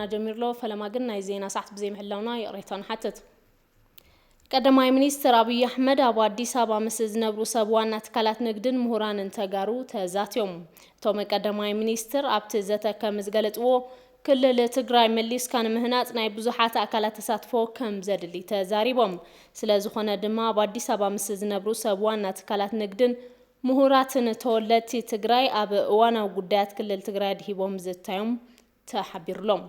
جميل له فلما قلنا زينا ساعت بزي محلونا يقريتان حتت ቀዳማይ ሚኒስትር አብይ አሕመድ ኣብ አዲስ አበባ ምስ ዝነብሩ ሰብ ዋና ትካላት ንግድን ምሁራንን ተጋሩ ተዛትዮም እቶም ቀዳማይ ሚኒስትር ኣብቲ ዘተ ከም ዝገለጽዎ ክልል ትግራይ መሊስካ ንምህናጽ ናይ ብዙሓት አካላት ተሳትፎ ከም ዘድሊ ተዛሪቦም ስለዝኾነ ድማ ኣብ አዲስ አበባ ምስ ዝነብሩ ሰብ ዋና ትካላት ንግድን ምሁራትን ተወለድቲ ትግራይ ኣብ እዋናዊ ጉዳያት ክልል ትግራይ ድሂቦም ዝታዮም ተሓቢሩሎም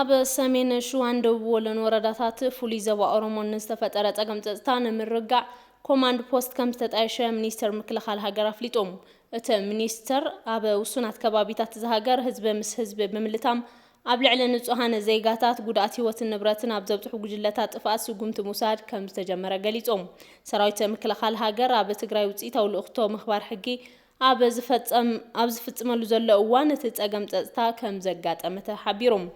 ኣብ ሰሜን ሸዋን ደቡብ ወሎን ወረዳታት ፍሉይ ዞባ ኦሮሞ ንዝተፈጠረ ፀገም ፀጥታ ንምርጋዕ ኮማንድ ፖስት ከም ዝተጣየሸ ሚኒስተር ምክልኻል ሃገር ኣፍሊጦም እቲ ሚኒስተር ኣብ ውሱናት ከባቢታት ዝሃገር ህዝቢ ምስ ህዝቢ ብምልታም ኣብ ልዕሊ ንጹሃን ዜጋታት ጉድኣት ህይወትን ንብረትን ኣብ ዘብፅሑ ጉጅለታት ጥፍኣት ስጉምቲ ሙሳድ ከም ዝተጀመረ ገሊጾም ሰራዊት ምክልኻል ሃገር ኣብ ትግራይ ውፅኢታዊ ልእኽቶ ምኽባር ሕጊ ኣብ ዝፍጽመሉ ዘሎ እዋን እቲ ፀገም ፀጥታ ከም ዘጋጠመ ተሓቢሮም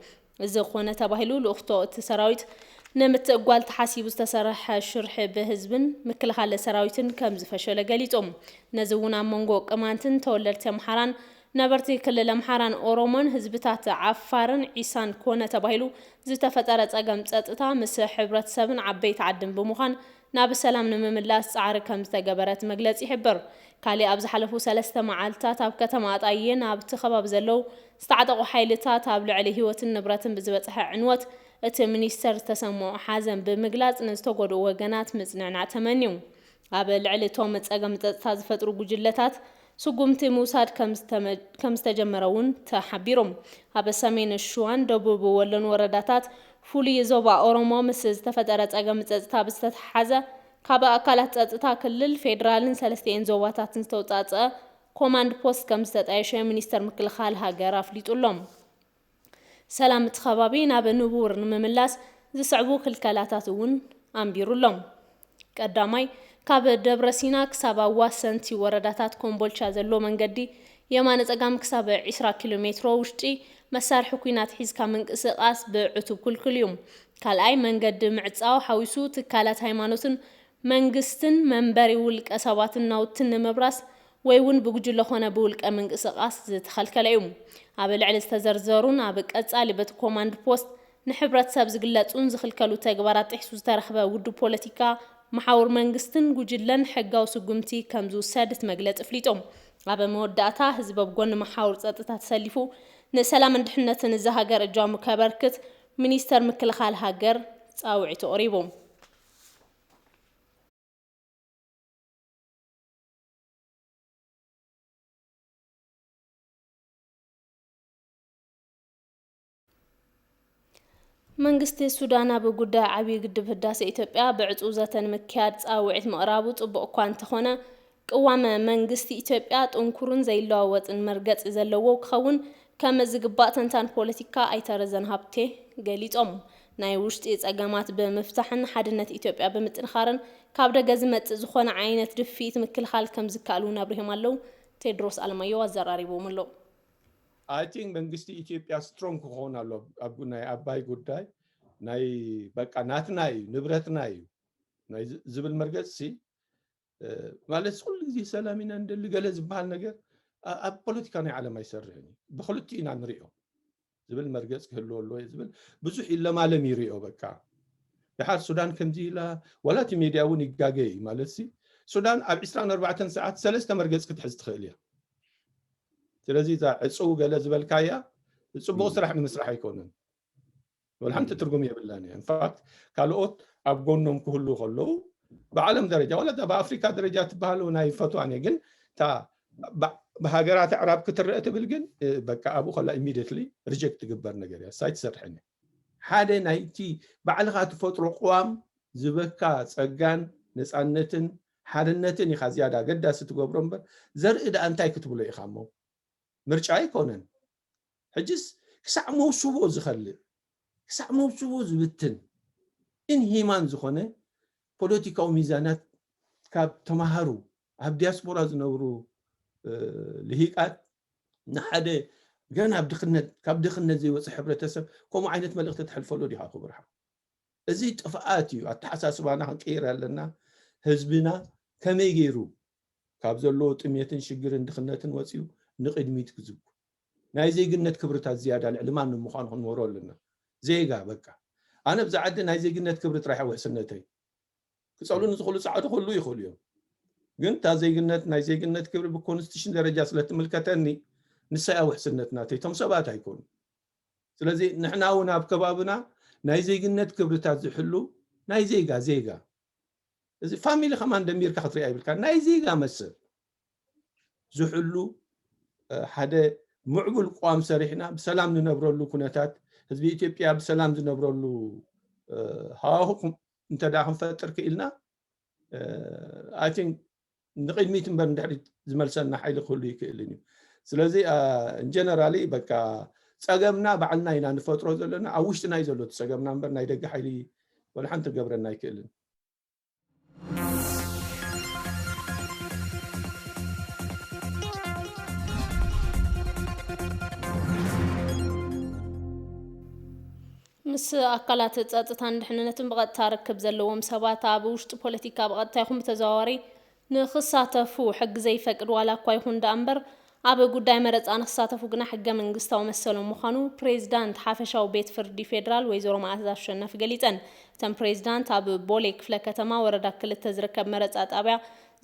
እዚ ኮነ ተባሂሉ ልእኽቶ እቲ ሰራዊት ንምትእጓል ተሓሲቡ ዝተሰርሐ ሽርሒ ብህዝብን ምክልኻል ሰራዊትን ከም ዝፈሸለ ገሊጾም ነዚ እውን ኣብ መንጎ ቅማንትን ተወለድቲ ኣምሓራን ነበርቲ ክልል ኣምሓራን ኦሮሞን ህዝብታት ዓፋርን ዒሳን ኮነ ተባሂሉ ዝተፈጠረ ፀገም ፀጥታ ምስ ሕብረተሰብን ዓበይቲ ዓድን ብምዃን ናብ ሰላም ንምምላስ ፃዕሪ ከም ዝተገበረት መግለፂ ይሕብር ካሊ ኣብ ዝሓለፉ 3 መዓልታት ኣብ ከተማ ኣጣየን ኣብቲ ከባቢ ዘለው ዝተዓጠቑ ሓይልታት ኣብ ልዕሊ ህይወትን ንብረትን ብዝበፅሐ ዕንወት እቲ ሚኒስተር ዝተሰምዖ ሓዘን ብምግላጽ ንዝተጎድኡ ወገናት ምጽንዕናዕ ተመንዩ ኣብ ልዕሊ እቶም ፀገም ፀጥታ ዝፈጥሩ ጉጅለታት ስጉምቲ ምውሳድ ከም ዝተጀመረ እውን ተሓቢሮም ኣብ ሰሜን ሸዋን ደቡብ ወሎን ወረዳታት ፍሉይ ዞባ ኦሮሞ ምስ ዝተፈጠረ ፀገም ፀጥታ ብዝተተሓዘ ካብ ኣካላት ፀጥታ ክልል ፌደራልን ሰለስቲአን ዞባታትን ዝተውፃፀአ ኮማንድ ፖስት ከም ዝተጣየሸ ሚኒስተር ምክልኻል ሃገር ኣፍሊጡሎም ሰላም እቲ ከባቢ ናብ ንቡር ንምምላስ ዝስዕቡ ክልከላታት እውን ኣንቢሩሎም ቀዳማይ ካብ ደብረ ሲና ክሳብ ኣዋሰንቲ ወረዳታት ኮምቦልቻ ዘሎ መንገዲ የማነ ፀጋም ክሳብ 20 ኪሎ ሜትሮ ውሽጢ መሳርሒ ኩናት ሒዝካ ምንቅስቓስ ብዕቱብ ክልክል እዩ ካልኣይ መንገዲ ምዕፃው ሓዊሱ ትካላት ሃይማኖትን መንግስትን መንበሪ ውልቀ ሰባትን ናውትን ንምብራስ ወይ እውን ብጉጅለ ኾነ ብውልቀ ምንቅስቓስ ዝተኸልከለ እዩ ኣብ ልዕሊ ዝተዘርዘሩን ኣብ ቀጻሊ በቲ ኮማንድ ፖስት ንሕብረተሰብ ዝግለጹን ዝኽልከሉ ተግባራት ጥሒሱ ዝተረኸበ ውድብ ፖለቲካ መሓውር መንግስትን ጉጅለን ሕጋዊ ስጉምቲ ከም ዝውሰድ መግለፂ ኣፍሊጦም ኣብ መወዳእታ ህዝቢ ኣብ ጎኒ መሓውር ፀጥታ ተሰሊፉ ንሰላምን ድሕነትን እዚ ሃገር እጃሙ ከበርክት ሚኒስተር ምክልኻል ሃገር ፃውዒቱ ቀሪቦም መንግስቲ ሱዳን ኣብ ጉዳይ ዓብይ ግድብ ህዳሴ ኢትዮጵያ ብዕፁብ ዘተን ምክያድ ፃውዒት ምቕራቡ ጽቡቕ እኳ እንተኾነ ቅዋመ መንግስቲ ኢትዮጵያ ጥንኩርን ዘይለዋወጥን መርገፂ ዘለዎ ክኸውን ከም ዝግባእ ተንታን ፖለቲካ ኣይተረዘን ሃብቴ ገሊጾም ናይ ውሽጢ ፀገማት ብምፍታሕን ሓድነት ኢትዮጵያ ብምጥንኻርን ካብ ደገ ዝመጽእ ዝኾነ ዓይነት ድፊት ምክልኻል ከም ዝከኣሉ ነብርሂም ኣለው ቴድሮስ አለማየሁ ኣዘራሪቦም ኣሎ I think መንግስቲ ኢትዮጵያ ስትሮንግ ክኾን ኣሎ ኣብ ናይ ኣባይ ጉዳይ ናይ በቃ ናትና እዩ ንብረትና እዩ ናይ ዝብል መርገፂ ማለት ኩሉ ግዜ ሰላም ኢና እንደሊ ገለ ዝበሃል ነገር ኣብ ፖለቲካ ናይ ዓለም ኣይሰርሕን ብክልቲኡ ኢና ንሪኦ ዝብል መርገፂ ክህልዎ ኣለዎ ዝብል ብዙሕ ኢለማለም ይሪኦ በቃ ድሓር ሱዳን ከምዚ ኢላ ወላቲ ሚድያ እውን ይጋገይ ማለት ሱዳን ኣብ 24 ሰዓት 3 መርገፂ ክትሕዝ ትኽእል እያ ስለዚህ ዛ ዕፁብ ገለ ዝበልካያ ጽቡቕ ስራሕ ንምስራሕ ኣይኮነን ወልሓንቲ ትርጉም የብላን እያ ኢንፋክት ካልኦት ኣብ ጎኖም ክህሉ ከለዉ ብዓለም ደረጃ ወላ በኣፍሪካ ደረጃ ትበሃሉ ናይ ፈትዋን ግን እታ ብሃገራት ኣዕራብ ክትርአ ትብል ግን በቃ ኣብኡ ከላ ኢሚድየትሊ ሪጀክት ትግበር ነገር እያ ሳይ ትሰርሐኒ ሓደ ናይቲ ባዕልኻ ትፈጥሮ ቅዋም ዝበካ ፀጋን ነፃነትን ሓድነትን ኢኻ ዝያዳ ገዳሲ ትገብሮ እምበር ዘርኢ ዳ እንታይ ክትብሎ ኢኻ እሞ ምርጫ ኣይኮነን ሕጅስ ክሳዕ መውስቦ ዝኸልእ ክሳዕ መውስቦ ዝብትን ኢንሂማን ዝኾነ ፖለቲካዊ ሚዛናት ካብ ተማሃሩ ኣብ ዲያስፖራ ዝነብሩ ልሂቃት ንሓደ ገና ካብ ድኽነት ዘይወፅእ ሕብረተሰብ ከምኡ ዓይነት መልእኽቲ ተሕልፈሉ ዲኻ ክብርሃ እዚ ጥፍኣት እዩ ኣተሓሳስባና ክንቀይር ኣለና ህዝብና ከመይ ገይሩ ካብ ዘሎ ጥሜትን ሽግርን ድኽነትን ወፂኡ ንቅድሚት ክዝጉ ናይ ዜግነት ክብርታት ዝያዳ ልዕሊ ማንም ምዃኑ ክንመሮ ኣለና ዜጋ በቃ ኣነ ብዛዕዲ ናይ ዜግነት ክብሪ ጥራሕ ውሕስነተይ ክፀሉን ዝኽእሉ ፃዕዱ ኩሉ ይኽእሉ እዮም ግን ታ ዜግነት ናይ ዜግነት ክብሪ ብኮንስቲቱሽን ደረጃ ስለትምልከተኒ ንሳይ ውሕስነትና እቶም ሰባት ኣይኮኑ ስለዚ ንሕና እውን ኣብ ከባቢና ናይ ዜግነት ክብርታት ዝሕሉ ናይ ዜጋ እዚ ፋሚሊ ከማን ደሚርካ ክትሪኣ ይብልካ ናይ ዜጋ መስል ዝሕሉ ሓደ ምዕቡል ቋም ሰሪሕና ብሰላም ዝነብረሉ ኩነታት ህዝቢ ኢትዮጵያ ብሰላም ዝነብረሉ ሃዋህው እንተዳ ክንፈጥር ክኢልና አይ ቲንክ ንቅድሚት እምበር እንድሕሪት ዝመልሰና ሓይሊ ክህሉ ይክእል እዩ ስለዚ ጀነራሊ በቃ ፀገምና ባዕልና ኢና ንፈጥሮ ዘለና ኣብ ውሽጥና እዩ ዘሎ ፀገምና እምበር ናይ ደገ ሓይሊ ወላ ሓንቲ ገብረና ይክእልን ምስ ኣካላት ጸጥታን ድሕንነትን ብቐጥታ ርክብ ዘለዎም ሰባት ኣብ ውሽጢ ፖለቲካ ብቐጥታ ይኹን ብተዘዋዋሪ ንኽሳተፉ ሕጊ ዘይፈቅድ ዋላ እኳ ይኹን እምበር ኣብ ጉዳይ መረፃ ንኽሳተፉ ግና ሕገ መንግስታዊ መሰሎም ምዃኑ ፕሬዚዳንት ሓፈሻዊ ቤት ፍርዲ ፌደራል ወይዘሮ መዓዛ አሸናፊ ገሊፀን እተን ፕሬዚዳንት ኣብ ቦሌ ክፍለ ከተማ ወረዳ 2 ዝርከብ መረፃ ጣብያ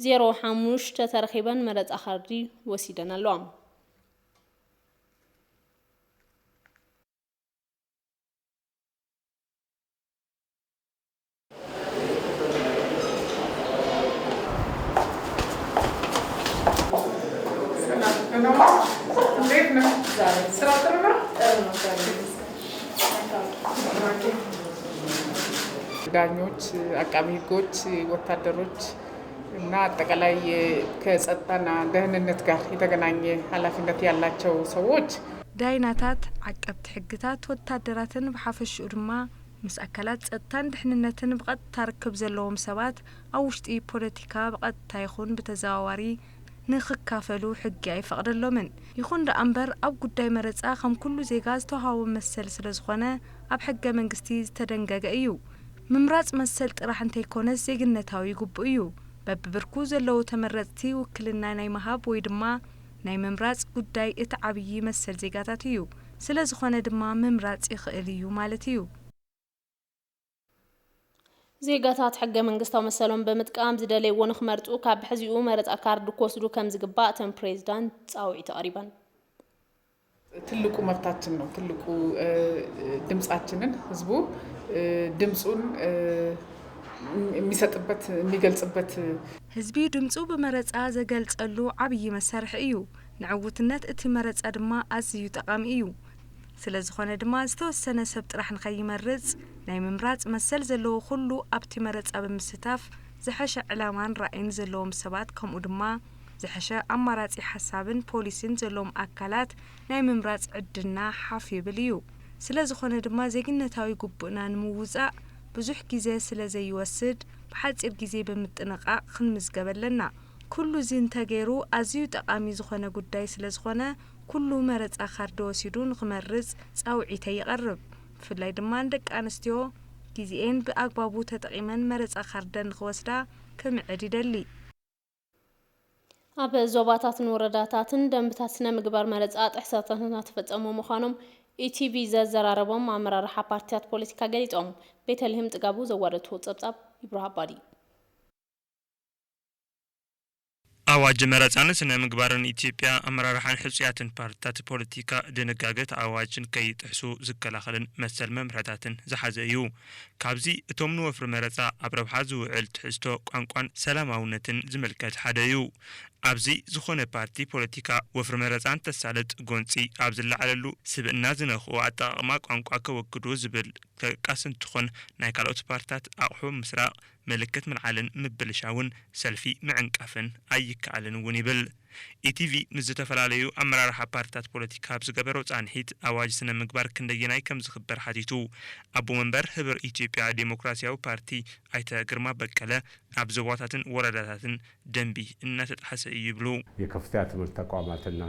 05 ተረኺበን መረፃ ካርዲ ወሲደን ኣለዋ ዳኞች አቃቢ ህጎች ወታደሮች እና አጠቃላይ ከጸጥታና ደህንነት ጋር የተገናኘ ኃላፊነት ያላቸው ሰዎች ዳይናታት አቀብት ህግታት ወታደራትን በሐፈሽኡ ድማ ምስ አካላት ጸጥታን ድህንነትን በቀጥታ ርክብ ዘለዎም ሰባት አውሽጢ ፖለቲካ በቀጥታ ይኹን በተዘዋዋሪ ንኽካፈሉ ሕጊ አይፈቅደሎምን ይኹን ደአምበር ኣብ ጉዳይ መረፃ ከም ኩሉ ዜጋ ዝተዋሃቦ መሰል ስለዝኾነ ኣብ ሕገ መንግስቲ ዝተደንገገ እዩ ምምራጽ መሰል ጥራሕ እንተይኮነስ ዜግነታዊ ጉቡእ እዩ በብብርኩ ዘለው ተመረፅቲ ውክልና ናይ መሃብ ወይ ድማ ናይ ምምራጽ ጉዳይ እቲ ዓብይ መሰል ዜጋታት እዩ ስለዝኾነ ድማ ምምራጽ ይኽእል እዩ ማለት እዩ ዜጋታት ሕገ መንግስታዊ መሰሎም በመጥቃም ዝደለይዎ ንኽመርጡ ካብ ሕዚኡ መረፃ ካርድ ክወስዱ ከም ዝግባእ እተን ፕሬዚዳንት ጻውዒት አቅሪበን ትልቁ መብታችን ነው ትልቁ ድምጻችንን ህዝቡ ድምጹን የሚሰጥበት የሚገልጽበት ህዝቢ ድምጹ በመረፃ ዘገልጸሉ ዓብይ መሳርሕ እዩ ንዕውትነት እቲ መረፃ ድማ ኣዝዩ ጠቃሚ እዩ ስለዝኾነ ድማ ዝተወሰነ ሰብ ጥራሕ ንኸይመርጽ ናይ ምምራጽ መሰል ዘለዎ ኩሉ ኣብቲ መረፃ ብምስታፍ ዝሐሸ ዕላማን ራእይን ዘለዎም ሰባት ከምኡ ድማ ዝሐሸ ኣማራጺ ሓሳብን ፖሊስን ዘለዎም ኣካላት ናይ ምምራጽ ዕድልና ሓፍ ይብል እዩ ስለዝኾነ ድማ ዜግነታዊ ጉቡእና ንምውፃእ ብዙሕ ግዜ ስለዘይወስድ ብሓፂር ግዜ ብምጥንቃቅ ክንምዝገበለና ኩሉ ዝንተገይሩ ኣዝዩ ጠቃሚ ዝኾነ ጉዳይ ስለዝኾነ ኩሉ መረፃ ካርዲ ወሲዱ ንኽመርጽ ጻውዒተ ይቐርብ ብፍላይ ድማ ደቂ ኣንስትዮ ግዜአን ብኣግባቡ ተጠቂመን መረፃ ካርደን ንኽወስዳ ከምዕድ ይደሊ ኣብ ዞባታትን ወረዳታትን ደንብታት ስነ ምግባር መረፃ ጥሕሰታት እናተፈጸሙ ምዃኖም ኢቲቪ ዘዘራረቦም ኣመራርሓ ፓርቲያት ፖለቲካ ገሊፆም ቤተልሔም ጥጋቡ ዘዋረቱ ጸብጻብ ይብራሃ ባዲ አዋጅ መረፃን ስነ ምግባርን ኢትዮጵያ አመራርሓን ሕጽያትን ፓርቲታት ፖለቲካ ድንጋገት አዋጅን ከይጥሕሱ ዝከላኸልን መሰል መምርሕታትን ዝሓዘ እዩ ካብዚ እቶም ንወፍሪ መረፃ ኣብ ረብሓ ዝውዕል ትሕዝቶ ቋንቋን ሰላማውነትን ዝምልከት ሓደ እዩ ኣብዚ ዝኾነ ፓርቲ ፖለቲካ ወፍሪ መረፃን ተሳለጥ ጎንፂ ኣብ ዝለዓለሉ ስብእና ዝነኽኡ ኣጠቃቅማ ቋንቋ ከወግዱ ዝብል ተቃስ እንትኾን ናይ ካልኦት ፓርቲታት ኣቑሑ ምስራቅ ምልክት ምልዓልን ምብልሻውን ሰልፊ ምዕንቃፍን ኣይከኣልን እውን ይብል ኢቲቪ ንዝተፈላለዩ ኣመራርሓ ፓርቲታት ፖለቲካ ብዝገበሮ ጻንሒት ኣዋጅ ስነ ምግባር ክንደየናይ ከም ዝኽበር ሓቲቱ ኣቦ መንበር ህብር ኢትዮጵያ ዲሞክራሲያዊ ፓርቲ ኣይተ ግርማ በቀለ ኣብ ዞባታትን ወረዳታትን ደንቢ እናተጣሐሰ እዩ ይብሉ የከፍተኛ ትምህርት ተቋማትና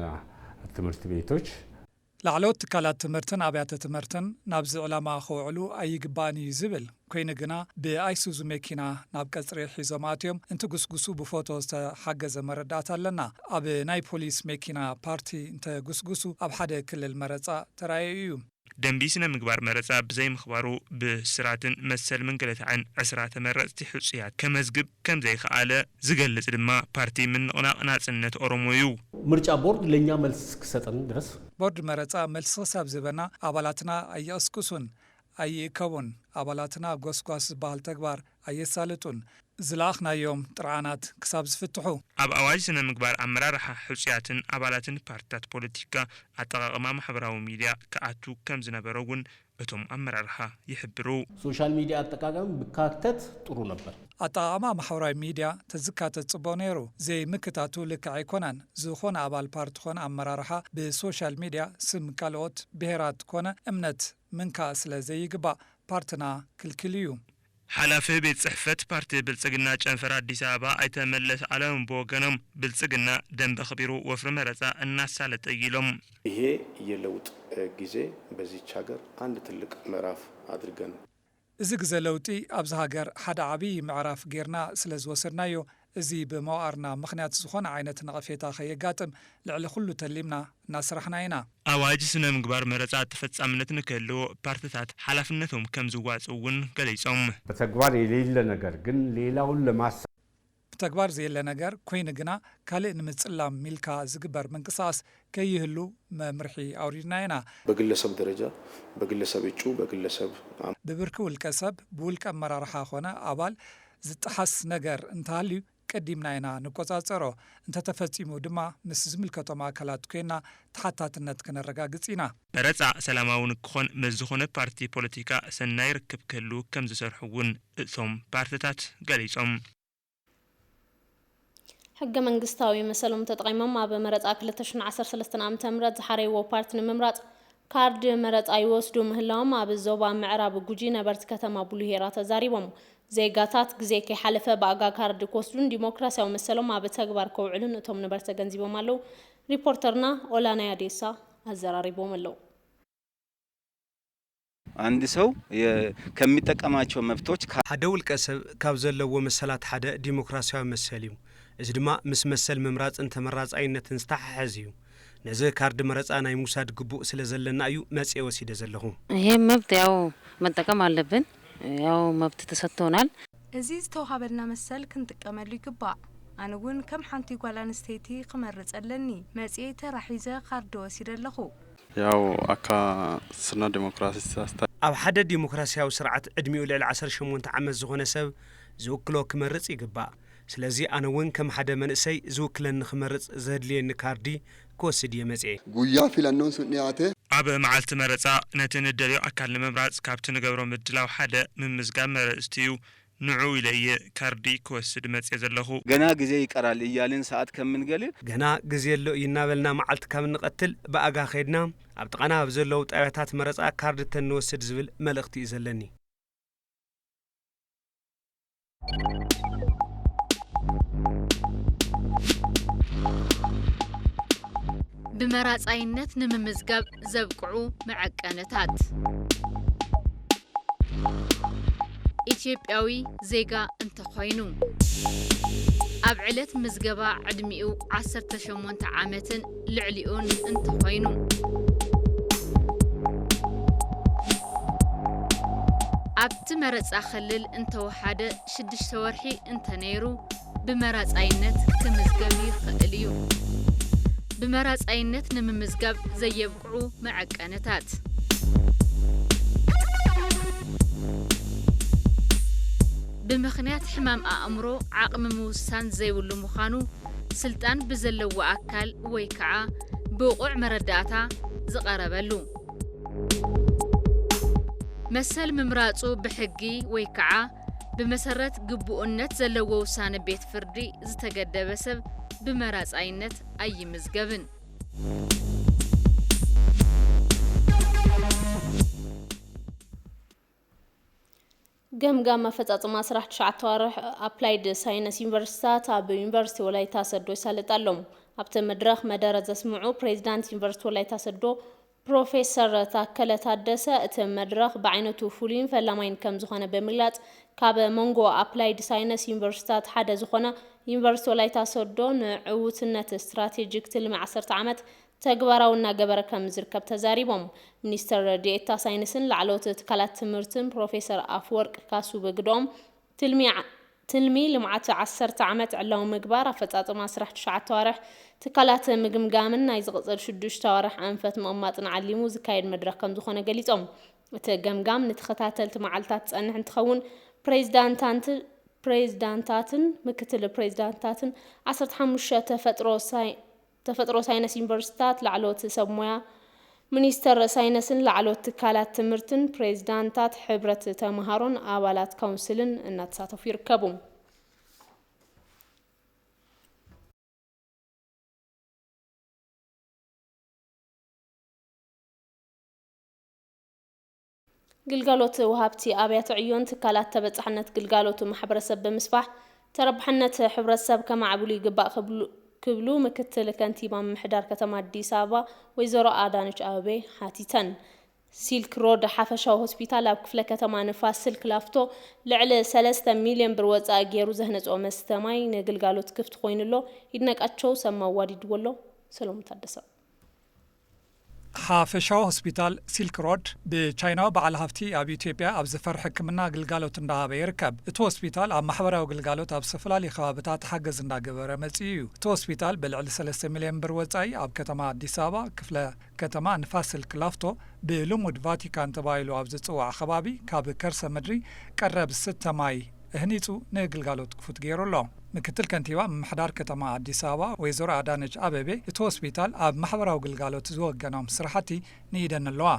ትምህርት ቤቶች ላዕለዎት ትካላት ትምህርትን ኣብያተ ትምህርትን ናብዚ ዕላማ ክውዕሉ ኣይግባእን እዩ ዝብል ኮይኑ ግና ብኣይሱዙ መኪና ናብ ቀጽሪ ሒዞም ኣትዮም እንትጉስጉሱ ብፎቶ ዝተሓገዘ መረዳእታ ኣለና ኣብ ናይ ፖሊስ መኪና ፓርቲ እንተጉስጉሱ ኣብ ሓደ ክልል መረፃ ተራእዩ እዩ ደንቢ ስነ ምግባር መረፃ ብዘይ ምኽባሩ ብስራትን መሰል መንገለታዕን 10 ተመረፅቲ ሕፁያት ከመዝግብ ከም ዘይከኣለ ዝገልጽ ድማ ፓርቲ ምንቅናቅ ናጽነት ኦሮሞ እዩ ምርጫ ቦርድ ለኛ መልስ ክሰጠን ድረስ ቦርድ መረፃ መልስ ክሳብ ዝበና ኣባላትና ኣይቅስቅሱን ኣይእከቡን ኣባላትና ጎስጓስ ዝበሃል ተግባር ኣየሳልጡን ዝላኽናዮም ጥርዓናት ክሳብ ዝፍትሑ ኣብ ኣዋጅ ስነ ምግባር ኣመራርሓ ሕፁያትን ኣባላትን ፓርቲታት ፖለቲካ ኣጠቃቅማ ማሕበራዊ ሚድያ ከኣቱ ከም ዝነበረ እውን እቶም ኣመራርሓ ይሕብሩ ሶሻል ሚዲያ አጠቃቀም ብካተት ጥሩ ነበር ኣጠቃቅማ ማሕበራዊ ሚድያ ተዝካተት ጽቡቅ ነይሩ ዘይምክታቱ ልክዕ ኣይኮነን ዝኾነ ኣባል ፓርቲ ኮነ ኣመራርሓ ብሶሻል ሚድያ ስም ካልኦት ብሄራት ኮነ እምነት ምንካ ስለ ዘይግባእ ፓርትና ክልክል እዩ ሓላፊ ቤት ጽሕፈት ፓርቲ ብልጽግና ጨንፈር አዲስ አበባ አይተመለስ አለም በወገኖም ብልጽግና ደንብ ኸቢሩ ወፍር መረጻ እናሳለጠ ይሎም ይሄ የለውጥ ጊዜ በዚህች ሀገር አንድ ትልቅ ምዕራፍ አድርገን እዚ ግዜ ለውጢ ኣብዚ ሃገር ሓደ ዓብይ ምዕራፍ ጌርና ስለዝወሰድናዮ እዚ በመዋርና ምክንያት ዝኾነ ዓይነት ነቐፌታ ከየጋጥም ልዕሊ ኩሉ ተሊምና እናስራሕና ኢና ኣዋጅ ስነ ምግባር መረጻ ተፈጻምነት ንከልዎ ፓርቲታት ሓላፍነቶም ከም ዝዋጽውን ገሊጾም በተግባር የሌለ ነገር ግን ሌላውን ለማሳ በተግባር ዘየለ ነገር ኮይኑ ግና ካልእ ንምጽላም ሚልካ ዝግበር ምንቅስቃስ ከይህሉ መምርሒ አውሪድና ኢና በግለሰብ ደረጃ በግለሰብ እጩ በግለሰብ ብብርኪ ውልቀ ሰብ ብውልቀ አመራርሓ ኾነ ኣባል ዝጥሓስ ነገር እንተሃልዩ ቀዲምና ኢና ንቆጻጸሮ እንተተፈጺሙ ድማ ምስ ዝምልከቶም አካላት ኮይና ተሓታትነት ከነረጋግጽ ኢና መረጻ ሰላማውን ክኾን መዝኾነ ፓርቲ ፖለቲካ ሰናይ ርክብ ከሉ ከም ዝሰርሑውን እቶም ፓርቲታት ገሊጾም ሕገ መንግስታዊ መሰሎም ተጠቂሞም ኣብ መረጻ 2013 ዓ.ም ዝሓረይዎ ፓርቲ ንምምራጽ ካርድ መረጻ ይወስዱ ምህላዎም ኣብ ዞባ ምዕራብ ጉጂ ነበርቲ ከተማ ቡሉሄራ ተዛሪቦም ዜጋታት ግዜ ከይሓለፈ በኣጋ ካርድ ክወስዱን ዲሞክራሲያዊ መሰሎም ኣብ ተግባር ከውዕሉን እቶም ነበርቲ ተገንዚቦም ኣለው ሪፖርተርና ኦላና ያዴሳ አዘራሪቦም ኣለው አንድ ሰው ከሚጠቀማቸው መብቶች ሓደ ውልቀ ሰብ ካብ ዘለዎ መሰላት ሓደ ዲሞክራሲያዊ መሰል እዩ እዚ ድማ ምስ መሰል ምምራጽን ተመራጻይነትን ዝተሓሓዘ እዩ ነዚ ካርድ መረጻ ናይ ሙሳድ ግቡእ ስለ ዘለና እዩ መጽ ወሲደ ዘለኹ ይሄ መብት ያው መጠቀም አለብን ያው መብት ተሰጥቶናል እዚ ዝተዋሃበልና መሰል ክንጥቀመሉ ይግባእ ኣነውን ከም ሓንቲ ጓል ኣንስተይቲ ክመርጸለኒ መጽ ተራሒዘ ካርድ ወሲደ ኣለኹ ያው አካ ስና ዲሞክራሲ ስታስታ ኣብ ሓደ ዲሞክራሲያዊ ስርዓት ዕድሚኡ ልዕሊ 18 ዓመት ዝኾነ ሰብ ዝውክሎ ክመርጽ ይግባእ ስለዚ ኣነውን ከም ሓደ መንእሰይ ዝውክለኒ ክመርጽ ዘድልየኒ ካርዲ ክወስድ የመጽ ጉያ ፊላኖን ሱኒያተ ኣብ መዓልቲ መረጻ ነቲ ንደልዮ ኣካል ንምምራጽ ካብቲ ንገብሮ ምድላው ሓደ ምምዝጋብ መረጽትዩ ንዑ ኢለየ ካርዲ ክወስድ መጽ ዘለኹ ገና ግዜ ይቀራል እያልን ሰዓት ከምንገልል ገና ግዜ ሎ ይናበልና መዓልቲ ካብ ንቀትል በኣጋ ኸድና ኣብ ጥቃና ኣብ ዘለው ጣብያታት መረጻ ካርድ ተንወስድ ዝብል መልእኽቲ እዩ ዘለኒ بمراጻይነት ንምምዝጋብ ዘብቅዑ መዐቀነታት ኢትዮጵያዊ ዜጋ እንተኾይኑ ኣብ ዕለት ምዝገባ ዕድሚኡ 18 ዓመትን ልዕሊኡን እንተኾይኑ ኣብቲ መረጻ ክልል እንተወሓደ 6 ወርሒ እንተነይሩ ብመራጻይነት ክምዝገብ ይኽእል እዩ بمراጻይነት ንምምዝጋብ ዘየብቅዑ መዐቀነታት ብምኽንያት ሕማም ኣእምሮ ዓቕሚ ምውሳን ዘይብሉ ምዃኑ ስልጣን ብዘለዎ ኣካል ወይ ከዓ ብቑዕ መረዳእታ ዝቐረበሉ መሰል ምምራጹ ብሕጊ ወይ ከዓ ብመሰረት ግቡእነት ዘለዎ ውሳነ ቤት ፍርዲ ዝተገደበ ሰብ بمراጻይነት ኣይምዝገብን ገምጋም መፈጻጸማ ስራሕ 9 ወርሕ አፕላይድ ሳይንስ ዩኒቨርሲቲታት ኣብ ዩኒቨርሲቲ ወላይታ ሰዶ ይሳለጣሎም ኣብቲ መድረኽ መደረ ዘስምዑ ፕሬዝዳንት ዩኒቨርሲቲ ወላይታ ሰዶ ፕሮፌሰር ታከለ ታደሰ እቲ መድረኽ ብዓይነቱ ፍሉይን ፈላማይን ከም ዝኾነ ብምግላጽ ካብ መንጎ ኣፕላይድ ሳይንስ ዩኒቨርሲቲታት ሓደ ዝኾነ ዩኒቨርሲቲ ወላይታ ሶዶ ንዕውትነት ስትራቴጂክ ትልሚ 10 ዓመት ተግባራዊ እናገበረ ከም ዝርከብ ተዛሪቦም ሚኒስተር ዴኤታ ሳይንስን ላዕለዎት ትካላት ትምህርትን ፕሮፌሰር ኣፍወርቅ ካሱ በግዶም ትልሚ ልምዓት 10 ዓመት ዕላዊ ምግባር ኣፈጻጽማ ስራሕ 9 ወርሕ ትካላት ምግምጋምን ናይ ዝቕጽል 6 ወርሕ ኣንፈት ምቕማጥን ዓሊሙ ዝካየድ መድረኽ ከም ዝኾነ ገሊጾም እቲ ገምጋም ንተኸታተልቲ መዓልታት ጸንሕ እንትኸውን ፕሬዝዳንታትን ምክትል ፕሬዝዳንታትን 15 ተፈጥሮ ሳይንስ ዩኒቨርሲቲታት ላዕለዎት ሰብ ሞያ ሚኒስተር ሳይንስን ላዕለዎት ትካላት ትምህርትን ፕሬዝዳንታት ሕብረት ተምሃሮን ኣባላት ካውንስልን እናተሳተፉ ይርከቡ። ግልጋሎት ወሃብቲ ኣብያተ ዕዮን ትካላት ተበጻሕነት ግልጋሎት ማሕበረሰብ ብምስፋሕ ተረባሕነት ሕብረተሰብ ከማዕብሉ ይግባእ ክብሉ ምክትል ከንቲባ ምሕዳር ከተማ አዲስ አበባ ወይዘሮ አዳነች አቤቤ ሓቲተን ሲልክ ሮድ ሓፈሻዊ ሆስፒታል ኣብ ክፍለ ከተማ ንፋስ ስልክ ላፍቶ ልዕሊ 3 ሚልዮን ብር ወጻኢ ገይሩ ዘህነጾ መስተማይ ንግልጋሎት ክፍቲ ኮይኑሎ ይድነቃቸው ሰማዋዲድወሎ ሰሎሞን ታደሰ ሓፈሻዊ ሆስፒታል ሲልክ ሮድ ብቻይናዊ በዓል ሃፍቲ ኣብ ኢትዮጵያ ኣብ ዝፈርሕ ሕክምና ግልጋሎት እንዳሃበ ይርከብ። እቲ ሆስፒታል ኣብ ማሕበራዊ ግልጋሎት ኣብ ዝተፈላለዩ ከባቢታት ሓገዝ እንዳገበረ መጽኡ እዩ። እቲ ሆስፒታል ብልዕሊ 3 ሚልዮን ብር ወጻኢ ኣብ ከተማ አዲስ አበባ ክፍለ ከተማ ንፋስ ስልክ ላፍቶ ብልሙድ ቫቲካን ተባሂሉ ኣብ ዝጽዋዕ ከባቢ ካብ ከርሰ ምድሪ ቀረብ ስተማይ እህኒጹ ንግልጋሎት ክፉት ገይሩሎ ምክትል ከንቲባ ምሕዳር ከተማ አዲስ አበባ ወይዘሮ አዳነች አቤቤ እቲ ሆስፒታል ኣብ ማሕበራዊ ግልጋሎት ዝወገኖም ስራሕቲ ንይደንለዋ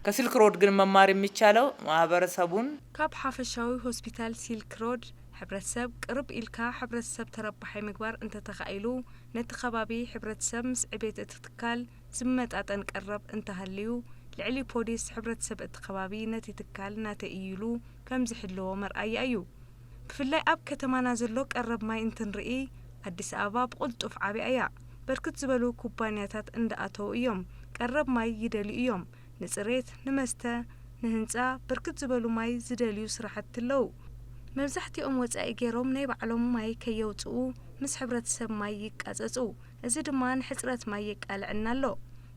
ከሲልክ ሮድ ግን መማር የሚቻለው ማህበረሰቡን ካብ ሓፈሻዊ ሆስፒታል ሲልክ ሮድ ሕብረተሰብ ቅርብ ኢልካ ሕብረተሰብ ተረባሓይ ምግባር እንተተኻኢሉ ነቲ ከባቢ ሕብረተሰብ ምስ ዕቤት እቲ ትካል ዝመጣጠን ቀረብ እንተሃልዩ ልዕሊ ፖሊስ ሕብረተሰብ እቲ ከባቢ ነቲ ትካል ናተእይሉ ከም ዝሕልዎ መርኣያ እዩ ብፍላይ ኣብ ከተማና ዘሎ ቀረብ ማይ እንትንርኢ አዲስ አበባ ብቁልጡፍ ዓብያ እያ በርክት ዝበሉ ኩባንያታት እንዳኣተው እዮም ቀረብ ማይ ይደልዩ እዮም ንጽሬት ንመስተ ንህንጻ በርክት ዝበሉ ማይ ዝደልዩ ስራሕቲ ኣለው መብዛሕትኦም ወጻኢ ገይሮም ናይ ባዕሎም ማይ ከየውጽኡ ምስ ሕብረተሰብ ማይ ይቃጸጹ እዚ ድማ ንሕጽረት ማይ የቃልዕና ኣሎ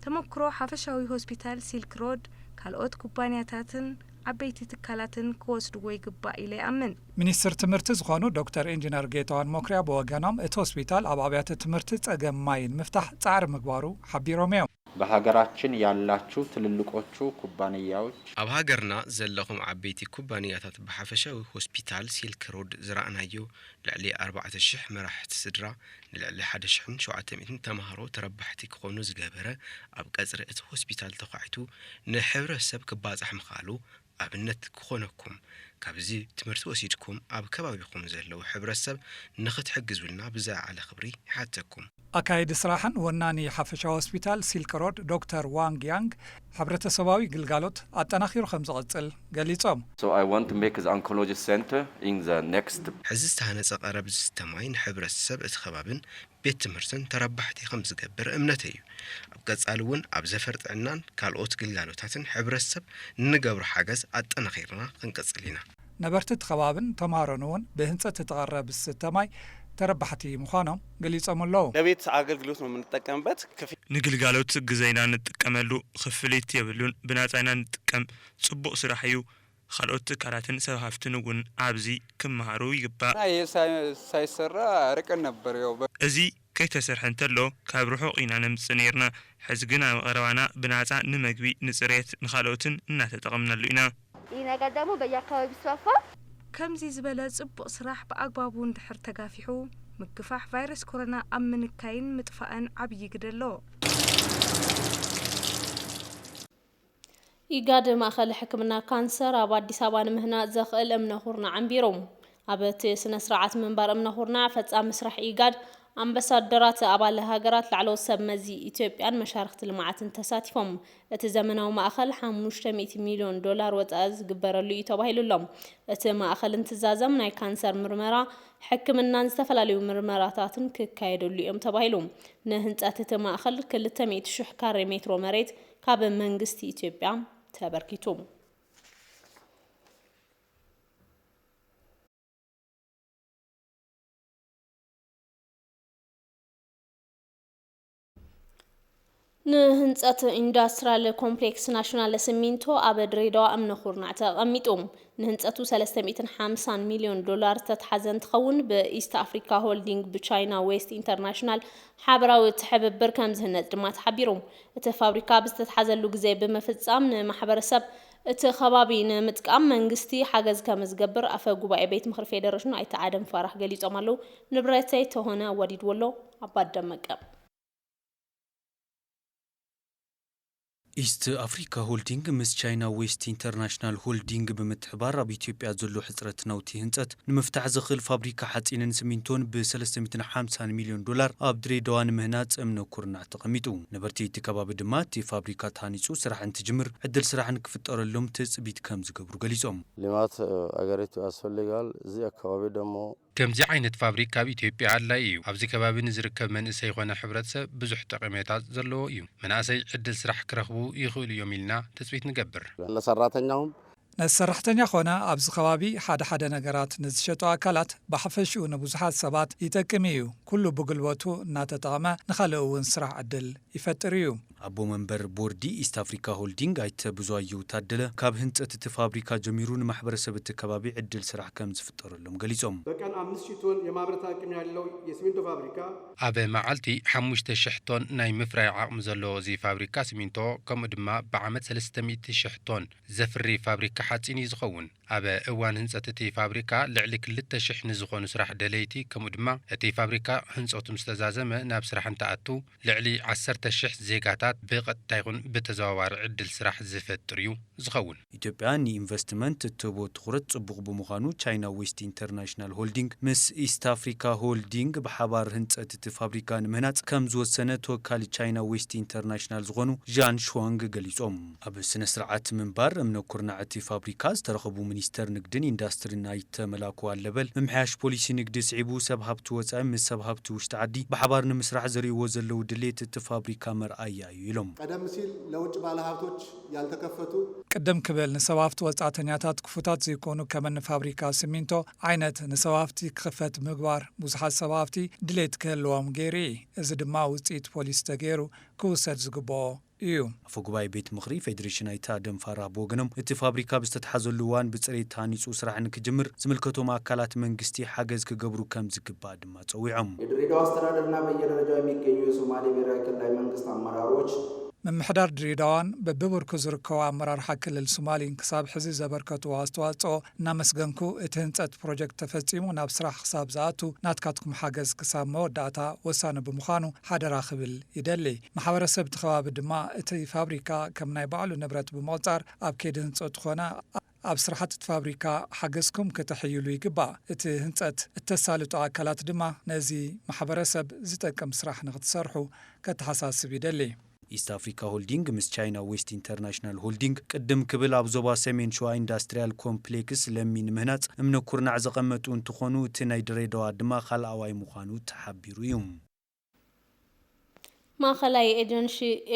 ተመክሮ ሓፈሻዊ ሆስፒታል ሲልክ ሮድ ካልኦት ኩባንያታትን ዓበይቲ ትካላትን ክወስድዎ ይግባእ ኢለ ይኣምን ሚኒስትር ትምህርቲ ዝኾኑ ዶክተር ኢንጂነር ጌታዋን ሞክሪያ ብወገኖም እቲ ሆስፒታል ኣብ ኣብያተ ትምህርቲ ጸገም ማይን ምፍታሕ ጻዕሪ ምግባሩ ሓቢሮም እዮም በሀገራችን ያላችሁ ትልልቆቹ ኩባንያዎች ኣብ ሃገርና ዘለኹም ዓበይቲ ኩባንያታት ብሓፈሻዊ ሆስፒታል ሲልክ ሮድ ዝረኣናዮ ልዕሊ 40,000 መራሕቲ ስድራ ንልዕሊ 1,700 ተምሃሮ ተረባሕቲ ክኾኑ ዝገበረ ኣብ ቀጽሪ እቲ ሆስፒታል ተኻዒቱ ንሕብረተሰብ ክባጻሕ ምኻሉ ኣብነት ክኾነኩም ካብዚ ትምህርቲ ወሲድኩም ኣብ ከባቢኩም ዘለው ሕብረተሰብ ንኽትሕግዙልና ብዝለዓለ ክብሪ ይሓተኩም ኣካይዲ ስራሕን ወናኒ ሓፈሻዊ ሆስፒታል ሲልክ ሮድ ዶክተር ዋንግ ያንግ ሕብረተሰባዊ ግልጋሎት ኣጠናኺሩ ከም ዝቕጽል ገሊጾም So I want to make the oncology center in the next ሕዚ ዝተሃነጸ ቀረብ ዝተማይ ንሕብረተሰብ እቲ ከባብን ቤት ትምህርትን ተረባሕቲ ከም ዝገብር እምነት እዩ ኣብ ቀጻሊ እውን ኣብ ዘፈርጥዕናን ካልኦት ግልጋሎታትን ሕብረተሰብ ንገብሮ ሓገዝ ኣጠናኺርና ክንቀጽል ኢና ነበርቲ እቲ ከባብን ተምሃሮን እውን ብህንጸት ተቐረብ ዝተማይ ተረባሕቲ ምዃኖም ገሊጾም ኣለዉ ለቤት አገልግሎት ነው የምንጠቀምበት ንግልጋሎት ግዜና ንጥቀመሉ ክፍሊት የብሉን ብናጻይና ንጥቀም ጽቡቕ ስራሕ እዩ ካልኦት ትካላትን ሰብ ሃፍትን እውን ኣብዚ ክመሃሩ ይግባእ ሳይሰራ ርቀን ነበር ያው እዚ ከይተሰርሐ እንተሎ ካብ ርሑቕ ኢና ነምጽእ ነርና ሕዚ ግን ኣብ ቀረባና ብናጻ ንመግቢ ንጽሬት ንኻልኦትን እናተጠቐምናሉ ኢና ይህ ነገር ደግሞ በየአካባቢው ቢስፋፋ ከምዚ ዝበለ ጽቡቕ ስራሕ ብኣግባቡ እንድሕር ተጋፊሑ ምክፋሕ ቫይረስ ኮሮና ኣብ ምንካይን ምጥፋእን ዓብይ ግደ ኣሎ ኢጋድ ማእኸል ሕክምና ካንሰር ኣብ አዲስ አበባ ንምህናፅ ዘኽእል እምነኹርና ዓንቢሮም ኣብ እቲ ስነ ስርዓት ምንባር እምነኹርና ፈጻሚ ስራሕ ኢጋድ ኣምባሳደራት ኣባል ሃገራት ላዕሎ ሰብ መዚ ኢትዮጵያን መሻርክቲ ልምዓትን ተሳቲፎም እቲ ዘመናዊ ማእኸል 500 ሚልዮን ዶላር ወጻኢ ዝግበረሉ እዩ ተባሂሉሎም እቲ ማእኸል እንትዛዘም ናይ ካንሰር ምርመራ ሕክምናን ዝተፈላለዩ ምርመራታትን ክካየደሉ እዮም ተባሂሉ ንህንጸት እቲ ማእኸል 200,000 ካሬ ሜትሮ መሬት ካብ መንግስቲ ኢትዮጵያ ተበርኪቱ ንህንጸት ኢንዱስትሪያል ኮምፕሌክስ ናሽናል ሲሚንቶ ኣብ ድሬዳዋ ኣምነኹርናዕ ተቐሚጦም ንህንጸቱ 350 ሚልዮን ዶላር ተተሓዘ እንትኸውን ብኢስት ኣፍሪካ ሆልዲንግ ብቻይና ዌስት ኢንተርናሽናል ሓበራዊ ትሕብብር ከም ዝህነጽ ድማ ተሓቢሮም እቲ ፋብሪካ ብዝተተሓዘሉ ግዜ ብምፍጻም ንማሕበረሰብ እቲ ከባቢ ንምጥቃም መንግስቲ ሓገዝ ከም ዝገብር ኣፈ ጉባኤ ቤት ምክሪ ፌደሬሽን ኣይተ ኣደም ፋራህ ገሊጾም ኣለው ንብረተይ ተሆነ ወዲድወሎ ኣባደመቀ ኢስት አፍሪካ ሆልዲንግ ምስ ቻይና ዌስት ኢንተርናሽናል ሆልዲንግ ብምትሕባር ኣብ ኢትዮጵያ ዘሎ ሕጽረት ናውቲ ህንጸት ንምፍታሕ ዝኽእል ፋብሪካ ሓጺንን ሲሚንቶን ብ350 ሚልዮን ዶላር ኣብ ድሬዳዋ ንምህናጽ እምነኩርናዕ ተቐሚጡ ነበርቲ እቲ ከባቢ ድማ እቲ ፋብሪካ ታኒጹ ስራሕ እንትጅምር ዕድል ስራሕን ክፍጠረሎም ትጽቢት ከም ዝገብሩ ገሊጾም ልማት አገሪቱ ያስፈልጋል እዚ አካባቢ ደግሞ ከምዚ ዓይነት ፋብሪካ ኣብ ኢትዮጵያ ኣድላይ እዩ ኣብዚ ከባቢ ንዝርከብ መንእሰይ ይኾነ ሕብረተሰብ ብዙሕ ጠቐሜታት ዘለዎ እዩ መናእሰይ ዕድል ስራሕ ክረኽቡ ይኽእሉ እዮም ኢልና ተጽቢት ንገብር ለሰራተኛውም ነሰራሕተኛ ኾነ ኣብዚ ከባቢ ሓደ ነገራት ንዝሸጡ ኣካላት ብሓፈሽኡ ንብዙሓት ሰባት ይጠቅም እዩ ኩሉ ብጉልበቱ እናተጠቐመ ንኻልእ እውን ስራሕ ዕድል ይፈጥር እዩ ኣቦ መንበር ቦርዲ ኢስት አፍሪካ ሆልዲንግ ኣይተ ብዙኣየሁ ታደለ ካብ ህንጸት እቲ ፋብሪካ ጀሚሩ ንማሕበረሰብ እቲ ከባቢ ዕድል ስራሕ ከም ዝፍጠረሎም ገሊጾም በቀን 5,000 ቶን የማምረት አቅም ያለው የሲሚንቶ ፋብሪካ ኣብ መዓልቲ 5,000 ቶን ናይ ምፍራይ ዓቕሚ ዘለዎ እዚ ፋብሪካ ሲሚንቶ ከምኡ ድማ ብዓመት 300,000 ቶን ዘፍሪ ፋብሪካ ሓጺን እዩ ዝኸውን ኣብ እዋን ህንጸት እቲ ፋብሪካ ልዕሊ 2,000 ንዝኾኑ ስራሕ ደለይቲ ከምኡ ድማ እቲ ፋብሪካ ህንጸቱ ምስተዛዘመ ናብ ስራሕ እንተኣቱ ልዕሊ 10,000 ዜጋታት ብቐጥታ ይኹን ብተዘዋዋሪ ዕድል ስራሕ ዝፈጥር እዩ ዝኸውን ኢትዮጵያ ንኢንቨስትመንት እትህቦ ትኹረት ጽቡቕ ብምዃኑ ቻይና ዌስት ኢንተርናሽናል ሆልዲንግ ምስ ኢስት አፍሪካ ሆልዲንግ ብሓባር ህንጸት እቲ ፋብሪካ ንምህናጽ ከም ዝወሰነ ተወካሊ ቻይና ዌስት ኢንተርናሽናል ዝኾኑ ዣን ሹዋንግ ገሊጾም ኣብ ስነ ስርዓት ምንባር እምነኩርናዕ እቲ ፋብሪካ ዝተረኸቡ ሚኒስተር ንግድን ኢንዱስትሪን ኣይተመላኩ ኣለበል ምምሕያሽ ፖሊሲ ንግዲ ስዒቡ ሰብ ሃብቲ ወጻኢ ምስ ሰብ ሃብቲ ውሽጢ ዓዲ ብሓባር ንምስራሕ ዘርእይዎ ዘለው ድሌት እቲ ፋብሪካ መርኣያ እዩ ኢሎም ቀደም ሲል ለውጭ ባለሀብቶች ያልተከፈቱ ቅድም ክብል ንሰብ ሃብቲ ወጻእተኛታት ክፉታት ዘይኮኑ ከመን ፋብሪካ ሲሚንቶ ዓይነት ንሰብ ሃብቲ ክኽፈት ምግባር ብዙሓት ሰብ ሃብቲ ድሌት ክህልዎም ገይሩ እዚ ድማ ውጽኢት ፖሊስ ተገይሩ ክውሰድ ዝግብኦ እዩ ኣፈ ጉባኤ ቤት ምክሪ ፌደሬሽን ኣይተ ኣደም ፋራህ ብወገኖም እቲ ፋብሪካ ብዝተተሓዘሉ እዋን ብፅሬት ታኒጹ ስራሕ ንክጅምር ዝምልከቶም ኣካላት መንግስቲ ሓገዝ ክገብሩ ከም ዝግባእ ድማ ጸዊዖም የድሬዳዋ አስተዳደርና በየደረጃው የሚገኙ የሶማሌ ብሔራዊ ክልላዊ መንግስት አመራሮች ምምሕዳር ድሬዳዋን በብብርኩ ዝርከቡ ኣመራርሓ ክልል ሶማሊን ክሳብ ሕዚ ዘበርከቱ ኣስተዋጽኦ እናመስገንኩ እቲ ህንጸት ፕሮጀክት ተፈጺሙ ናብ ስራሕ ክሳብ ዝኣቱ ናትካትኩም ሓገዝ ክሳብ መወዳእታ ወሳኒ ብምዃኑ ሓደራ ክብል ይደሊ ማሕበረሰብ እቲ ከባቢ ድማ እቲ ፋብሪካ ከም ናይ ባዕሉ ንብረት ብምቑጻር ኣብ ከይዲ ህንጸት ኾነ ኣብ ስራሕቲ ፋብሪካ ሓገዝኩም ክትሕይሉ ይግባእ እቲ ህንጸት እተሳልጡ ኣካላት ድማ ነዚ ማሕበረሰብ ዝጠቅም ስራሕ ንኽትሰርሑ ከተሓሳስብ ይደሊ ኢስት አፍሪካ ሆልዲንግ ምስ ቻይና ዌስት ኢንተርናሽናል ሆልዲንግ ቅድም ክብል ኣብ ዞባ ሰሜን ሸዋ ኢንዱስትሪያል ኮምፕሌክስ ለሚን ምህናጽ እምነኩርናዕ ዘቐመጡ እንትኾኑ እቲ ናይ ድሬዳዋ ድማ ካልኣዋይ ምዃኑ ተሓቢሩ እዩ ማእኸላይ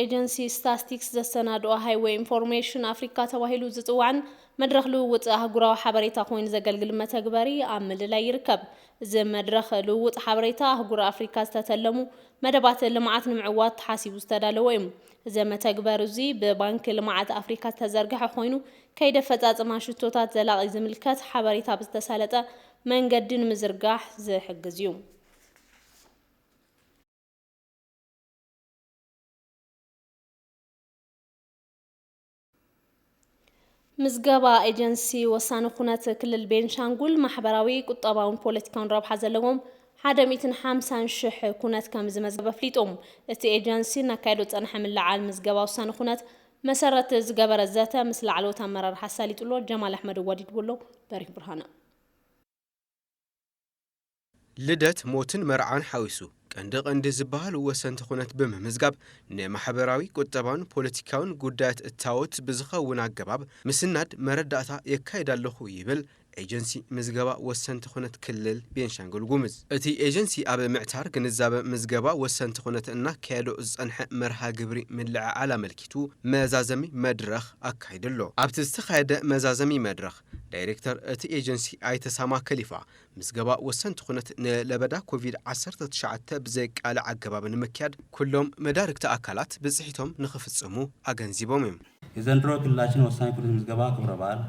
ኤጀንሲ ስታቲስቲክስ ዘሰናድኦ ሃይዌይ ኢንፎርሜሽን አፍሪካ ተባሂሉ ዝጽዋዕን መድረኽ ልውውጥ ኣህጉራዊ ሓበሬታ ኮይኑ ዘገልግል መተግበሪ ኣብ ምልላይ ይርከብ እዚ መድረኽ ልውውጥ ሓበሬታ ኣህጉር ኣፍሪካ ዝተተለሙ መደባት ልምዓት ንምዕዋት ተሓሲቡ ዝተዳለወ እዩ እዚ መተግበሪ እዚ ብባንኪ ልምዓት ኣፍሪካ ዝተዘርግሐ ኮይኑ ከይዲ ኣፈጻጽማ ሽቶታት ዘላቒ ዝምልከት ሓበሬታ ብዝተሳለጠ መንገዲ ንምዝርጋሕ ዝሕግዝ እዩ ምዝገባ ኤጀንሲ ወሳኒ ኩነት ክልል ቤንሻንጉል ማሕበራዊ ቁጠባውን ፖለቲካውን ረብሓ ዘለዎም 150,000 ኩነት ከም ዝመዝገበ ፍሊጦም እቲ ኤጀንሲ ናካይዶ ጸንሐ ምልዓል ምዝገባ ወሳኒ ኩነት መሰረት ዝገበረ ዘተ ምስ ላዕለዎት ኣመራርሓ ሓሳሊጥሎ ጀማል ኣሕመድ ወዲድብሎ በሪክ ብርሃነ ልደት ሞትን መርዓን ሓዊሱ ቀንዲ ዝበሃሉ ወሰንቲ ኩነት ብምምዝጋብ ንማሕበራዊ ቁጠባውን ፖለቲካውን ጉዳያት እታወት ብዝኸውን አገባብ ምስናድ መረዳእታ የካይዳለኹ ይብል ኤጀንሲ ምዝገባ ወሰንቲ ኩነት ክልል ቤንሻንጉል ጉሙዝ። እቲ ኤጀንሲ ኣብ ምዕታር ግንዛበ ምዝገባ ወሰንቲ ኩነት እናካየዶ ዝጸንሐ መርሃ ግብሪ ምልዕዓል አመልኪቱ መዛዘሚ መድረኽ አካይድሎ። ኣብቲ ዝተኻየደ መዛዘሚ መድረኽ ዳይሬክተር እቲ ኤጀንሲ ኣይተሳማ ከሊፋ ምዝገባ ወሰንቲ ኩነት ንለበዳ ኮቪድ-19 ብዘይቃልዕ አገባብ ንምክያድ ኩሎም መዳርግቲ አካላት ብጽሒቶም ንኽፍጽሙ አገንዚቦም እዮም። የዘንድሮ ክልላችን ወሳኝ ኩነት ምዝገባ ክብረ በዓል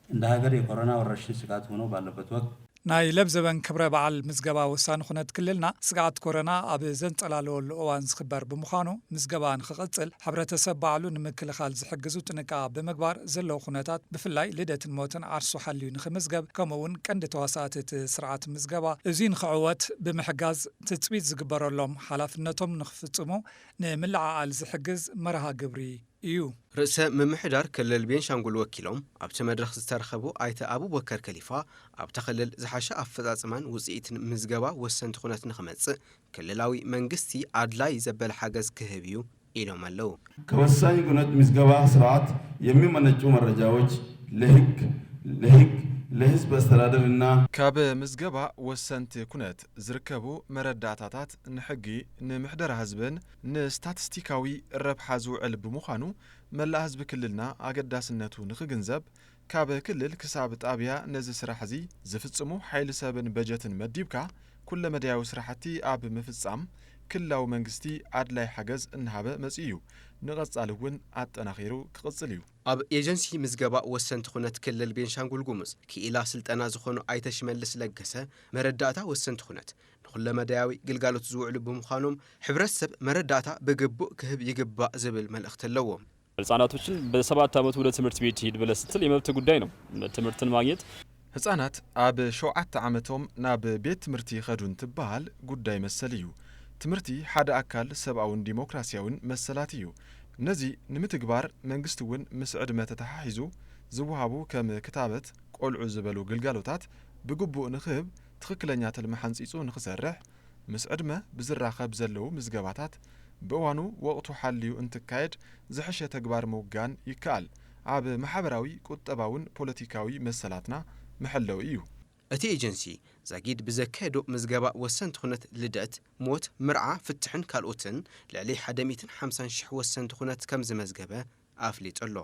እንደ ሀገር የኮሮና ወረርሽኝ ስጋት ሆኖ ባለበት ወቅት ናይ ለብዘበን ክብረ በዓል ምዝገባ ወሳኒ ኩነት ክልልና ስጋት ኮሮና ኣብ ዘንጸላለወሉ እዋን ዝኽበር ብምዃኑ ምዝገባ ንኽቕጽል ሕብረተሰብ በዓሉ ንምክልኻል ዝሕግዙ ጥንቃ ብምግባር ዘለዉ ኩነታት ብፍላይ ልደትን ሞትን ዓርሱ ሓልዩ ንኽምዝገብ ከምኡውን ቀንዲ ተዋሳእቲ እቲ ስርዓት ምዝገባ እዙይ ንኽዕወት ብምሕጋዝ ትፅቢት ዝግበረሎም ሓላፍነቶም ንኽፍጽሙ ንምልዓዓል ዝሕግዝ መርሃ ግብሪ እዩ። ርእሰ ምምሕዳር ክልል ቤንሻንጉል ወኪሎም ኣብቲ መድረኽ ዝተረኸቡ ኣይተ አቡበከር ከሊፋ ኣብታ ክልል ዝሓሸ ኣፈጻጽማን ውጽኢትን ምዝገባ ወሰንቲ ኩነት ንኽመጽእ ክልላዊ መንግስቲ አድላይ ዘበለ ሓገዝ ክህብ እዩ ኢሎም ኣለዉ። ከወሳኝ ኩነት ምዝገባ ስርዓት የሚመነጩ መረጃዎች ለህዝብ አስተዳደርና ካብ ምዝገባ ወሰንቲ ኩነት ዝርከቡ መረዳእታታት ንሕጊ ንምሕደራ ህዝብን ንስታቲስቲካዊ ረብሓ ዝውዕል ብምዃኑ መላእ ህዝቢ ክልልና ኣገዳስነቱ ንኽግንዘብ ካብ ክልል ክሳብ ጣብያ ነዚ ስራሕ እዚ ዝፍጽሙ ሓይሊ ሰብን በጀትን መዲብካ ኩለ መድያዊ ስራሕቲ ኣብ ምፍጻም ክልላዊ መንግስቲ አድላይ ሓገዝ እንሃበ መጽኡ እዩ። ንቐጻሊ እውን አጠናኺሩ ክቕጽል እዩ። ኣብ ኤጀንሲ ምዝገባ ወሰንቲ ኩነት ክልል ቤንሻንጉል ጉሙዝ ክኢላ ስልጠና ዝኾኑ ኣይተ ሽመልስ ለገሰ መረዳእታ ወሰንቲ ኩነት ንኹለ መድያዊ ግልጋሎት ዝውዕሉ ብምዃኖም ሕብረተሰብ መረዳእታ ብግቡእ ክህብ ይግባእ ዝብል መልእኽቲ ኣለዎም። ህጻናቶችን በ7 ዓመት ወደ ትምህርት ቤት ሂድ ብለህ ስትል የመብት ጉዳይ ነው። ትምህርትን ማግኘት ህጻናት ኣብ 7 ዓመቶም ናብ ቤት ትምህርቲ ይኸዱን ትበሃል ጉዳይ መሰል እዩ። ትምህርቲ ሓደ አካል ሰብአውን ዲሞክራሲያውን መሰላት እዩ። ነዚ ንምትግባር መንግስቲ እውን ምስ ዕድመ ተተሓሒዙ ዝወሃቡ ከም ክታበት ቆልዑ ዝበሉ ግልጋሎታት ብግቡእ ንኽህብ ትኽክለኛ ተልሚ ሓንፂፁ ንኽሰርሕ ምስ ዕድመ ብዝራኸብ ዘለዉ ምዝገባታት ብእዋኑ ወቕቱ ሓልዩ እንትካየድ ዝሕሸ ተግባር ምውጋን ይከኣል። ኣብ ማሕበራዊ ቁጠባውን ፖለቲካዊ መሰላትና መሐለው እዩ። እቲ ኤጀንሲ ዛጊድ ብዘካየዶ ምዝገባ ወሰንቲ ኩነት ልደት፣ ሞት፣ ምርዓ፣ ፍትሕን ካልኦትን ልዕሊ 150,000 ወሰንቲ ኩነት ከም ዝመዝገበ ኣፍሊጡ ኣሎ።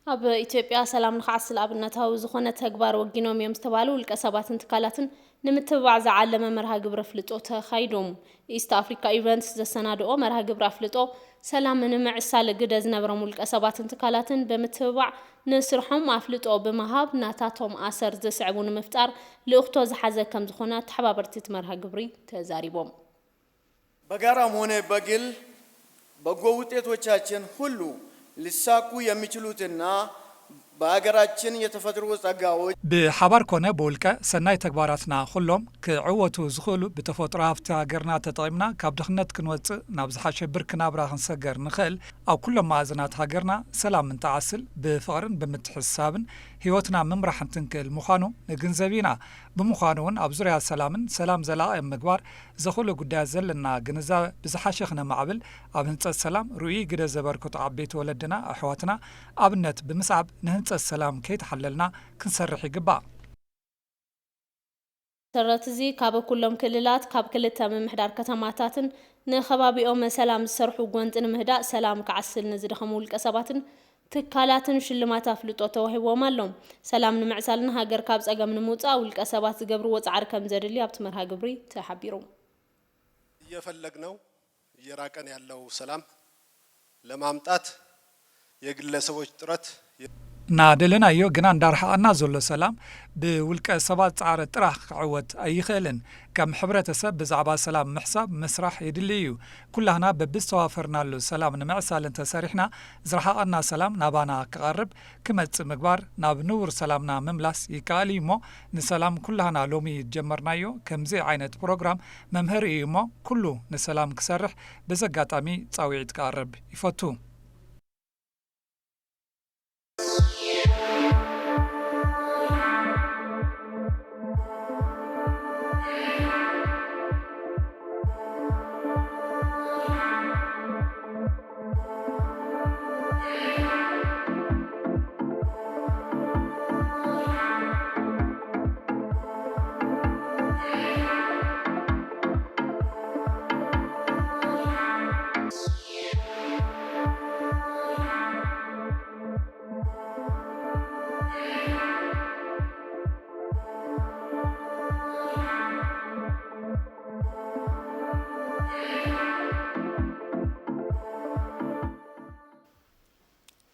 ኣብ ኢትዮጵያ ሰላም ንኽዓስል ኣብነታዊ ዝኾነ ተግባር ወጊኖም እዮም ዝተባሃሉ ውልቀ ሰባትን ትካላትን ንምትብባዕ ዝዓለመ መርሃ ግብሪ ኣፍልጦ ተኻይዶም። ኢስት አፍሪካ ኢቨንትስ ዘሰናድኦ መርሃ ግብሪ ኣፍልጦ ሰላም ንምዕሳል ግደ ዝነበሮም ውልቀ ሰባትን ትካላትን ብምትብባዕ ንስርሖም ኣፍልጦ ብምሃብ ናታቶም ኣሰር ዘስዕቡ ንምፍጣር ልእኽቶ ዝሓዘ ከም ዝኾነ ተሓባበርቲ እቲ መርሃ ግብሪ ተዛሪቦም። በጋራም ሆነ በግል በጎ ውጤቶቻችን ሁሉ ሊሳኩ የሚችሉትና በሀገራችን የተፈጥሮ ጸጋዎች ብሓባር ኮነ በውልቀ ሰናይ ተግባራትና ኩሎም ክዕወቱ ዝኽእሉ ብተፈጥሮ ሃብቲ ሃገርና ተጠቂምና ካብ ድኽነት ክንወፅእ ናብ ዝሓሸ ብርኪ ናብራ ክንሰገር ንኽእል ኣብ ኩሎም ማዕዘናት ሃገርና ሰላም እንተዓስል ብፍቕርን ብምትሕስሳብን ህይወትና ምምራሕ እንትንክእል ምዃኑ ንግንዘብ ኢና። ብምዃኑ እውን ኣብ ዙርያ ሰላምን ሰላም ዘላቒ ምግባር ዘኽእሉ ጉዳያት ዘለና ግንዛበ ብዝሓሸ ክነማዕብል ኣብ ህንፀት ሰላም ርኡይ ግደ ዘበርክቱ ዓበይቲ ወለድና ኣሕዋትና ኣብነት ብምስዓብ ንህንፀት ሰላም ከይተሓለልና ክንሰርሕ ይግባእ። ሰረት እዚ ካብ ኩሎም ክልላት ካብ ክልተ ምምሕዳር ከተማታትን ንኸባቢኦም ሰላም ዝሰርሑ ጎንጢ ንምህዳእ ሰላም ክዓስል ንዝደኸሙ ውልቀ ሰባትን ትካላትን ሽልማት ኣፍልጦ ተዋሂቦም ኣሎም። ሰላም ንምዕሳልን ሃገር ካብ ፀገም ንምውፃእ ውልቀ ሰባት ዝገብርዎ ጻዕሪ ከም ዘድሊ ኣብቲ መርሃ ግብሪ ተሓቢሩ። እየፈለግነው እየራቀን ያለው ሰላም ለማምጣት የግለሰቦች ጥረት ናደለናዮ ግና እንዳርሓቐና ዘሎ ሰላም ብውልቀ ሰባት ጻዕሪ ጥራሕ ክዕወት ኣይኽእልን። ከም ሕብረተሰብ ብዛዕባ ሰላም ምሕሳብ ምስራሕ የድሊ እዩ። ኩላህና በብዝተዋፈርናሉ ሰላም ንምዕሳል እንተሰሪሕና ዝረሓቐና ሰላም ናባና ክቐርብ ክመጽእ ምግባር ናብ ንቡር ሰላምና ምምላስ ይከኣል እዩ እሞ ንሰላም ኩላህና ሎሚ ጀመርናዮ ከምዚ ዓይነት ፕሮግራም መምሃሪ እዩ እሞ ኩሉ ንሰላም ክሰርሕ ብዘጋጣሚ ጻውዒት ክቐርብ ይፈቱ።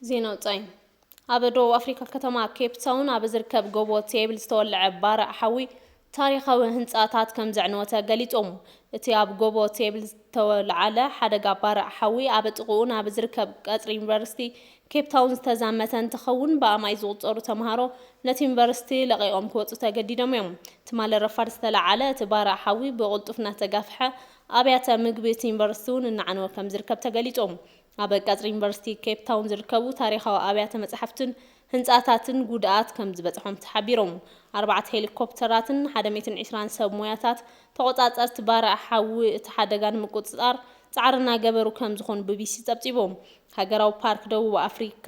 زينو طاين أبدو أفريقيا كتما كيب تاون أبزركب جوبو تيبل استولع بارع حوي تاريخاዊ ህንጻታት ከም ዘዕንወተ ገሊጾም እቲ ኣብ ጎቦ ቴብል ዝተወልዓለ ሓደጋ ባርዕ ሓዊ ኣብ ጥቑኡን ኣብ ዝርከብ ቀጽሪ ዩኒቨርሲቲ ኬፕ ታውን ዝተዛመተ እንትኸውን ብኣማይ ዝቑጸሩ ተምሃሮ ነቲ ዩኒቨርሲቲ ለቒቖም ክወፁ ተገዲዶም እዮም ትማለ ረፋድ ዝተለዓለ እቲ ባርዕ ሓዊ ብቕልጡፍ እናተጋፍሐ ኣብያተ ምግቢ እቲ ዩኒቨርሲቲ እውን እናዓነወ ከም ዝርከብ ተገሊጾም ኣብ ቀጽሪ ዩኒቨርሲቲ ኬፕ ታውን ዝርከቡ ታሪኻዊ ኣብያተ መጻሕፍትን ህንጻታትን ጉድኣት ከም ዝበጽሖም ተሓቢሮም 4 ሄሊኮፕተራትን 120 ሰብ ሞያታት ተቆጻጸርቲ ባርዕ ሓዊ እቲ ሓደጋ ንምቁጽጻር ጻዕርና ገበሩ ከም ዝኾኑ ቢቢሲ ጸብጺቦም ሃገራዊ ፓርክ ደቡብ ኣፍሪካ